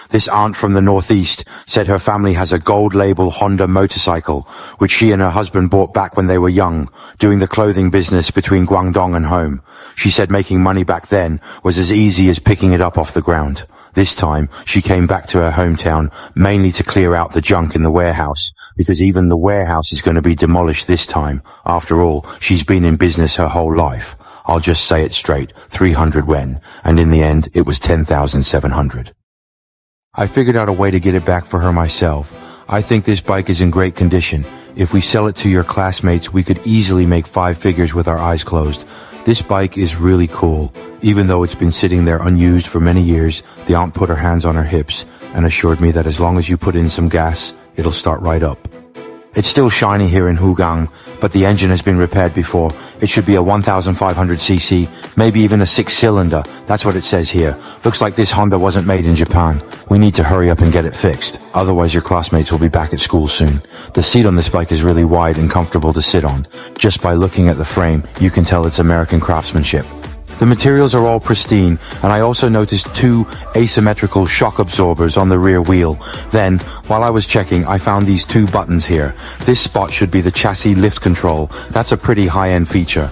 This aunt from the Northeast said her family has a gold label Honda motorcycle, which she and her husband bought back when they were young, doing the clothing business between Guangdong and home. She said making money back then was as easy as picking it up off the ground. This time, she came back to her hometown mainly to clear out the junk in the warehouse, because even the warehouse is going to be demolished this time. After all, she's been in business her whole life. I'll just say it straight, 300 yuan, and in the end, it was 10,700. I figured out a way to get it back for her myself. I think this bike is in great condition. If we sell it to your classmates, we could easily make 5 figures with our eyes closed. This bike is really cool. Even though it's been sitting there unused for many years, the aunt put her hands on her hips and assured me that as long as you put in some gas, it'll start right up. It's still shiny here in Hugang, but the engine has been repaired before. It should be a 1500cc, maybe even a 6-cylinder. That's what it says here. Looks like this Honda wasn't made in Japan. We need to hurry up and get it fixed. Otherwise your classmates will be back at school soon. The seat on this bike is really wide and comfortable to sit on. Just by looking at the frame, you can tell it's American craftsmanship. The materials are all pristine, and I also noticed 2 asymmetrical shock absorbers on the rear wheel. Then, while I was checking, I found these 2 buttons here. This spot should be the chassis lift control. That's a pretty high-end feature.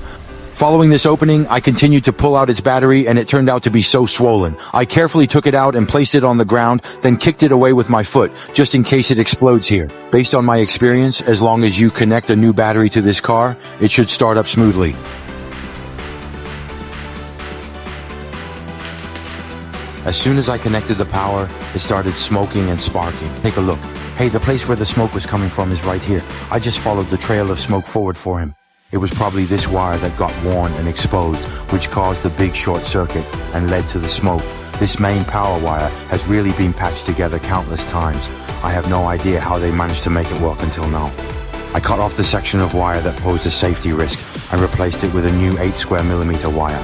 Following this opening, I continued to pull out its battery, and it turned out to be so swollen. I carefully took it out and placed it on the ground, then kicked it away with my foot, just in case it explodes here. Based on my experience, as long as you connect a new battery to this car, it should start up smoothly. As soon as I connected the power, it started smoking and sparking. Take a look. Hey, the place where the smoke was coming from is right here. I just followed the trail of smoke forward for him. It was probably this wire that got worn and exposed, which caused the big short circuit and led to the smoke. This main power wire has really been patched together countless times. I have no idea how they managed to make it work until now. I cut off the section of wire that posed a safety risk and replaced it with a new 8 square millimeter wire.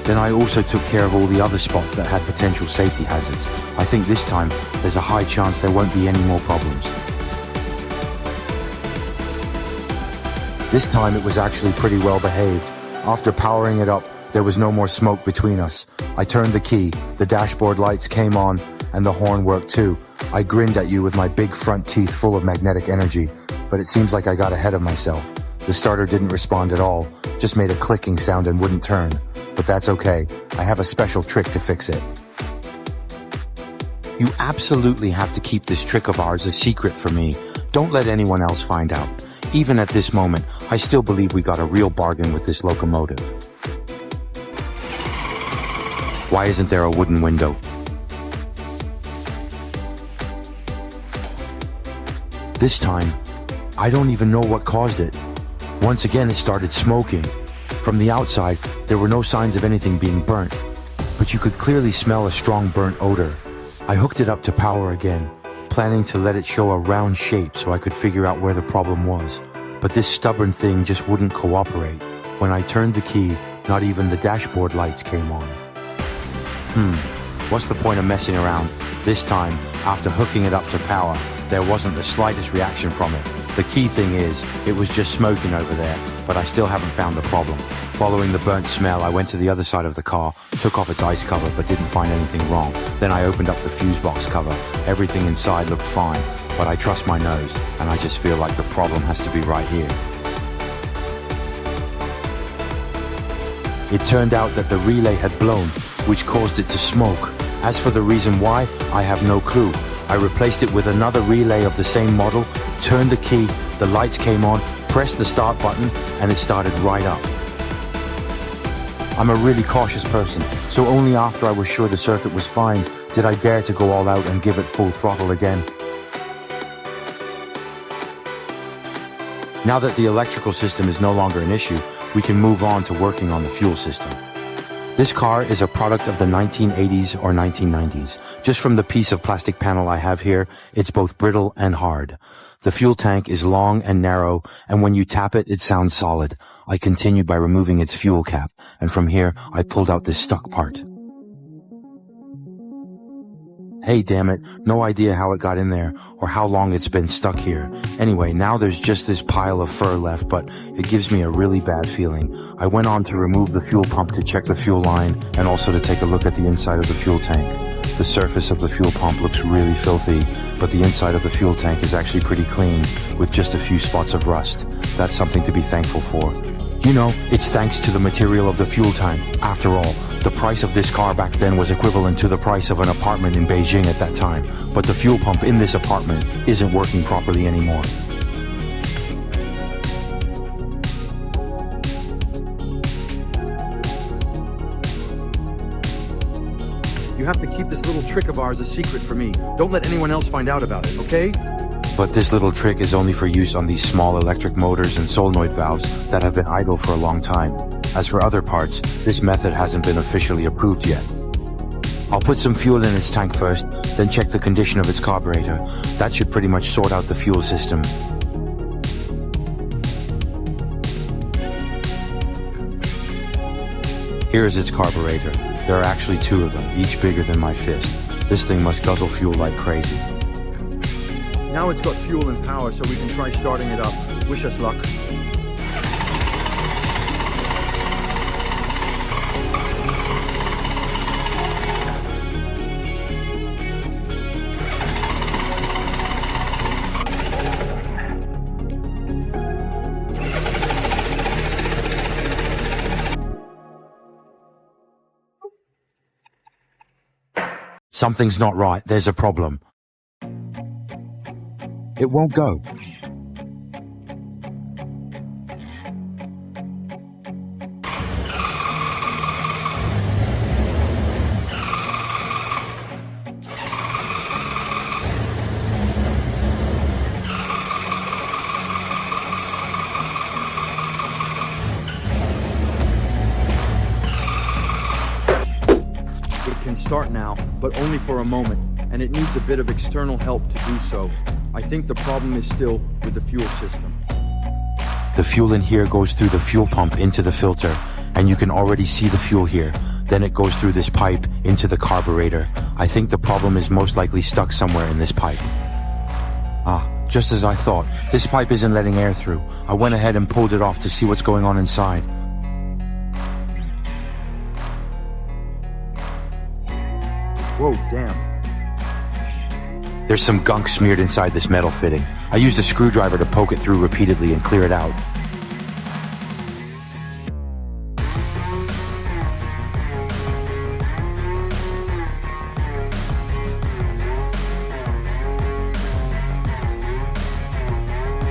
Then I also took care of all the other spots that had potential safety hazards. I think this time, there's a high chance there won't be any more problems. This time it was actually pretty well behaved. After powering it up, there was no more smoke between us. I turned the key, the dashboard lights came on, and the horn worked too. I grinned at you with my big front teeth full of magnetic energy, but it seems like I got ahead of myself. The starter didn't respond at all, just made a clicking sound and wouldn't turn. But that's okay. I have a special trick to fix it. You absolutely have to keep this trick of ours a secret from me. Don't let anyone else find out. Even at this moment, I still believe we got a real bargain with this locomotive. Why isn't there a wooden window? This time, I don't even know what caused it. Once again, it started smoking. From the outside, there were no signs of anything being burnt, but you could clearly smell a strong burnt odor. I hooked it up to power again, planning to let it show a round shape so I could figure out where the problem was. But this stubborn thing just wouldn't cooperate. When I turned the key, not even the dashboard lights came on. What's the point of messing around? This time, after hooking it up to power, there wasn't the slightest reaction from it. The key thing is, it was just smoking over there, but I still haven't found the problem. Following the burnt smell, I went to the other side of the car, took off its ice cover, but didn't find anything wrong. Then I opened up the fuse box cover. Everything inside looked fine, but I trust my nose, and I just feel like the problem has to be right here. It turned out that the relay had blown, which caused it to smoke. As for the reason why, I have no clue. I replaced it with another relay of the same model, turned the key, the lights came on, pressed the start button, and it started right up. I'm a really cautious person, so only after I was sure the circuit was fine did I dare to go all out and give it full throttle again. Now that the electrical system is no longer an issue, we can move on to working on the fuel system. This car is a product of the 1980s or 1990s. Just from the piece of plastic panel I have here, it's both brittle and hard. The fuel tank is long and narrow, and when you tap it, it sounds solid. I continued by removing its fuel cap, and from here, I pulled out this stuck part. Hey, damn it, no idea how it got in there, or how long it's been stuck here. Anyway, now there's just this pile of fur left, but it gives me a really bad feeling. I went on to remove the fuel pump to check the fuel line, and also to take a look at the inside of the fuel tank. The surface of the fuel pump looks really filthy, but the inside of the fuel tank is actually pretty clean, with just a few spots of rust. That's something to be thankful for. You know, it's thanks to the material of the fuel tank. After all, the price of this car back then was equivalent to the price of an apartment in Beijing at that time, but the fuel pump in this apartment isn't working properly anymore. You have to keep this little trick of ours a secret for me. Don't let anyone else find out about it, okay? But this little trick is only for use on these small electric motors and solenoid valves that have been idle for a long time. As for other parts, this method hasn't been officially approved yet. I'll put some fuel in its tank first, then check the condition of its carburetor. That should pretty much sort out the fuel system. Here is its carburetor. There are actually two of them, each bigger than my fist. This thing must guzzle fuel like crazy. Now it's got fuel and power, so we can try starting it up. Wish us luck. Something's not right. There's a problem. It won't go. It can start now, but only for a moment, and it needs a bit of external help to do so. I think the problem is still with the fuel system. The fuel in here goes through the fuel pump into the filter, and you can already see the fuel here. Then it goes through this pipe into the carburetor. I think the problem is most likely stuck somewhere in this pipe. Ah, just as I thought. This pipe isn't letting air through. I went ahead and pulled it off to see what's going on inside. Whoa, damn. There's some gunk smeared inside this metal fitting. I used a screwdriver to poke it through repeatedly and clear it out.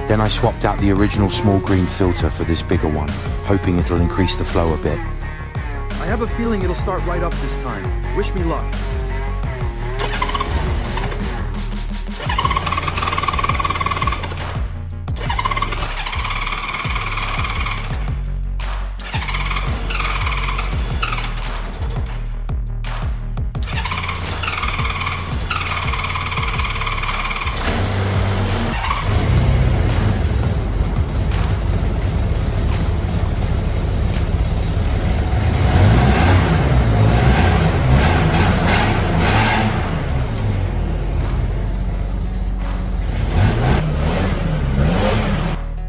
Then I swapped out the original small green filter for this bigger one, hoping it'll increase the flow a bit. I have a feeling it'll start right up this time. Wish me luck.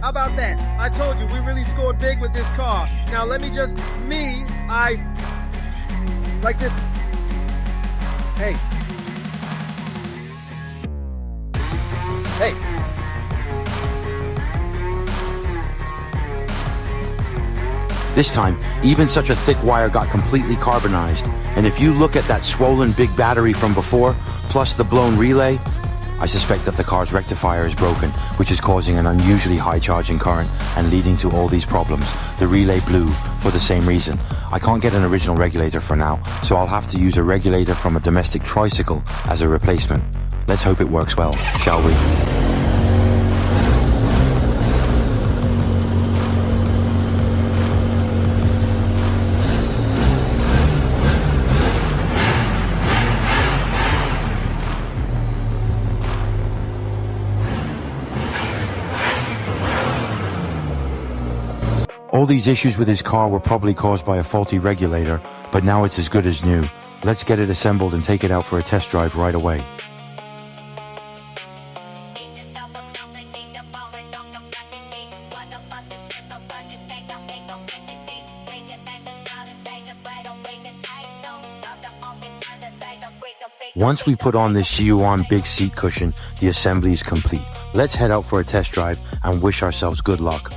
How about that? I told you, we really scored big with this car. Now let me just, like this. Hey. Hey. This time, even such a thick wire got completely carbonized. And if you look at that swollen big battery from before, plus the blown relay, I suspect that the car's rectifier is broken, which is causing an unusually high charging current and leading to all these problems. The relay blew for the same reason. I can't get an original regulator for now, so I'll have to use a regulator from a domestic tricycle as a replacement. Let's hope it works well, shall we? All these issues with his car were probably caused by a faulty regulator, but now it's as good as new. Let's get it assembled and take it out for a test drive right away. Break Once we put on this Siuan big seat cushion, the assembly is complete. Let's head out for a test drive and wish ourselves good luck.